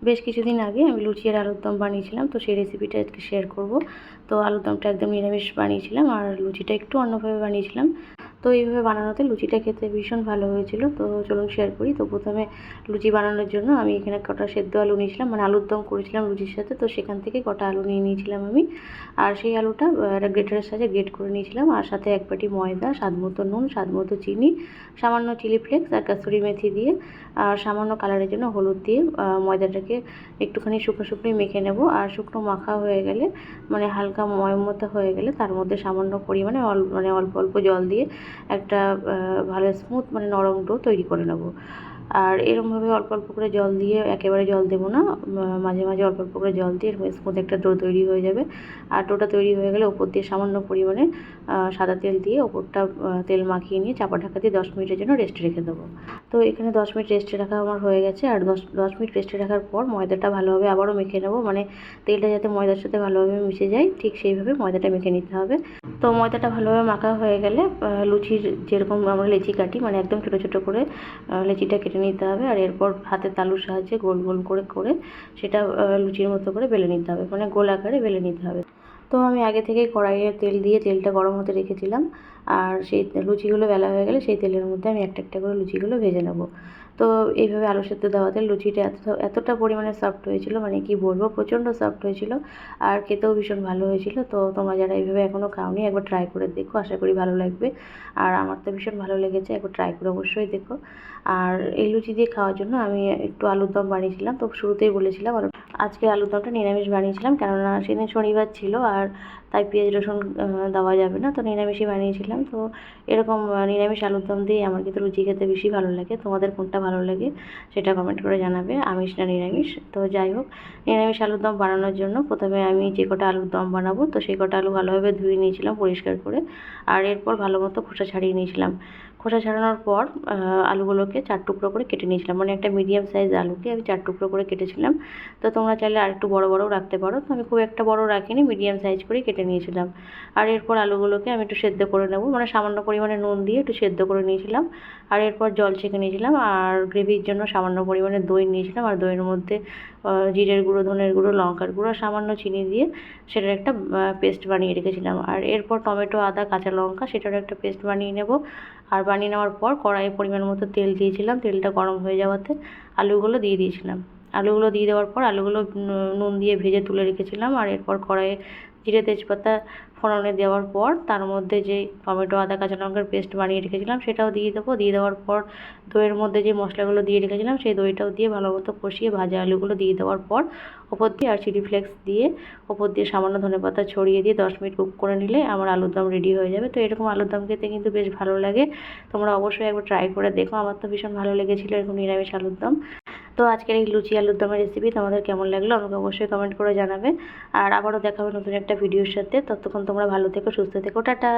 বেশ কিছুদিন আগে আমি লুচি আর আলুর দম বানিয়েছিলাম, তো সেই রেসিপিটা আজকে শেয়ার করব। তো আলুর দমটা একদম নিরামিষ বানিয়েছিলাম আর লুচিটা একটু অন্যভাবে বানিয়েছিলাম। তো এইভাবে বানানোতে লুচিটা খেতে ভীষণ ভালো হয়েছিল। তো চলুন শেয়ার করি। তো প্রথমে লুচি বানানোর জন্য আমি এখানে কটা সেদ্ধ আলু নিয়েছিলাম, মানে আলুর দম করেছিলাম লুচির সাথে, তো সেখান থেকে কটা আলু নিয়ে নিয়েছিলাম আমি। আর সেই আলুটা একটা গ্রেটারের সাহায্যে গ্রেট করে নিয়েছিলাম। আর সাথে এক বাটি ময়দা, স্বাদ মতো নুন, স্বাদ মতো চিনি, সামান্য চিলি ফ্লেক্স আর কাসুরি মেথি দিয়ে আর সামান্য কালারের জন্য হলুদ দিয়ে ময়দাটাকে একটুখানি শুকনো শুকনোই মেখে নেব। আর শুকনো মাখা হয়ে গেলে, মানে হালকা ময়ম মতো হয়ে গেলে, তার মধ্যে সামান্য পরিমাণে অল্প অল্প জল দিয়ে একটা ভালো স্মুথ মানে নরম ডো তৈরি করে নেব। আর এরকমভাবে অল্প অল্প করে জল দিয়ে, একেবারে জল দেবো না, মাঝে মাঝে অল্প অল্প করে জল দিয়ে এরকম স্মুথ একটা ডো তৈরি হয়ে যাবে। আর ডোটা তৈরি হয়ে গেলে ওপর দিয়ে সামান্য পরিমাণে সাদা তেল দিয়ে ওপরটা তেল মাখিয়ে নিয়ে চাপা ঢাকা দিয়ে 10 মিনিটের জন্য রেস্টে রেখে দেবো। তো এখানে 10 মিনিট রেস্টে রাখা আমার হয়ে গেছে। আর 10 মিনিট রেস্টে রাখার পর ময়দাটা ভালোভাবে আবারও মেখে নেব, মানে তেলটা যাতে ময়দার সাথে ভালোভাবে মিশে যায়, ঠিক সেইভাবে ময়দাটা মেখে নিতে হবে। তো ময়দাটা ভালোভাবে মাখা হয়ে গেলে লুচির যেরকম আমরা লেচি কাটি, মানে একদম ছোটো ছোটো করে লেচিটা কেটে নিতে হবে। আর এরপর হাতের তালুর সাহায্যে গোল গোল করে করে সেটা লুচির মতো করে বেলে নিতে হবে, মানে গোল আকারে বেলে নিতে হবে। তো আমি আগে থেকেই কড়াইয়ে তেল দিয়ে তেলটা গরম হতে রেখেছিলাম। আর সেই লুচিগুলো বেলা হয়ে গেলে সেই তেলের মধ্যে আমি একটা একটা করে লুচিগুলো ভেজে নেব। তো এইভাবে আলু সেদ্ধ দেওয়াতে লুচিটা এতটা পরিমাণে সফট হয়েছিল, মানে কি বলবো, প্রচণ্ড সফট হয়েছিল। আর খেতেও ভীষণ ভালো হয়েছিল। তো তোমরা যারা এইভাবে এখনও খাওনি, একবার ট্রাই করে দেখো, আশা করি ভালো লাগবে। আর আমার তো ভীষণ ভালো লেগেছে, একবার ট্রাই করে অবশ্যই দেখো। আর এই লুচি দিয়ে খাওয়ার জন্য আমি একটু আলুর দম বানিয়েছিলাম। তো শুরুতেই বলেছিলাম আজকে আলুর দমটা নিরামিষ বানিয়েছিলাম, কেননা সেদিন শনিবার ছিল আর তাই পেঁয়াজ রসুন দেওয়া যাবে না, তো নিরামিষই বানিয়েছিলাম। তো এরকম নিরামিষ আলুর দম দিয়ে আমার কিন্তু লুচি খেতে বেশি ভালো লাগে। তোমাদের কোনটা ভালো লাগে সেটা কমেন্ট করে জানাবে, আমিষ না নিরামিষ। তো যাই হোক, নিরামিষ আলুর দম বানানোর জন্য প্রথমে আমি যে কটা আলুর দম বানাবো, তো সেই কটা আলু ভালোভাবে ধুয়ে নিয়েছিলাম পরিষ্কার করে। আর এরপর ভালো মতো খোসা ছাড়িয়ে নিয়েছিলাম। খোসা ছাড়ানোর পর আলুগুলোকে 4 টুকরো করে কেটে নিয়েছিলাম, মানে একটা মিডিয়াম সাইজ আলুকে আমি 4 টুকরো করে কেটেছিলাম। তো তোমরা চাইলে আর একটু বড় বড়ও রাখতে পারো, তো আমি খুব একটা বড় রাখিনি, মিডিয়াম সাইজ করেই কেটে নিয়েছিলাম। আর এরপর আলুগুলোকে আমি একটু সেদ্ধ করে নেব, মানে সামান্য পরিমাণে নুন দিয়ে একটু সেদ্ধ করে নিয়েছিলাম। আর এরপর জল ছেঁকে নিয়েছিলাম। আর গ্রেভির জন্য সামান্য পরিমাণে দই নিয়েছিলাম। আর দইয়ের মধ্যে জিরের গুঁড়ো, ধনের গুঁড়ো, লঙ্কার গুঁড়ো, সামান্য চিনি দিয়ে সেটার একটা পেস্ট বানিয়ে রেখেছিলাম। আর এরপর টমেটো, আদা, কাঁচা লঙ্কা সেটারও একটা পেস্ট বানিয়ে নেব। আর বানিয়ে নেওয়ার পর কড়াইয়ে পরিমাণ মতো তেল দিয়েছিলাম। তেলটা গরম হয়ে যাওয়াতে আলুগুলো দিয়ে দিয়েছিলাম। আলুগুলো দিয়ে দেওয়ার পর আলুগুলো নুন দিয়ে ভেজে তুলে রেখেছিলাম। আর এরপর কড়াইয়ে জিরে, তেজপাতা ফোড়নে দেওয়ার পর তার মধ্যে যে টমেটো, আদা, কাঁচা লঙ্কার পেস্ট বানিয়ে রেখেছিলাম সেটাও দিয়ে দেবো। দিয়ে দেওয়ার পর দইয়ের মধ্যে যে মশলাগুলো দিয়ে রেখেছিলাম সেই দইটাও দিয়ে ভালো মতো কষিয়ে ভাজা আলুগুলো দিয়ে দেওয়ার পর ওপর দিয়ে আর চিলি ফ্লেক্স দিয়ে ওপর দিয়ে সামান্য ধনেপাতা ছড়িয়ে দিয়ে 10 মিনিট কুক করে নিলে আমার আলুর দম রেডি হয়ে যাবে। তো এরকম আলুর দম খেতে কিন্তু বেশ ভালো লাগে। তোমরা অবশ্যই একবার ট্রাই করে দেখো। আমার তো ভীষণ ভালো লেগেছিলো এরকম নিরামিষ আলুর দম। তো আজকের এই লুচি আলুর দমের রেসিপি তোমাদের কেমন লাগলো আমাকে অবশ্যই কমেন্ট করে জানাবে। আর আবারও দেখা হবে নতুন একটা ভিডিওর সাথে। ততক্ষণ তোমরা ভালো থেকো, সুস্থ থেকো, টাটা।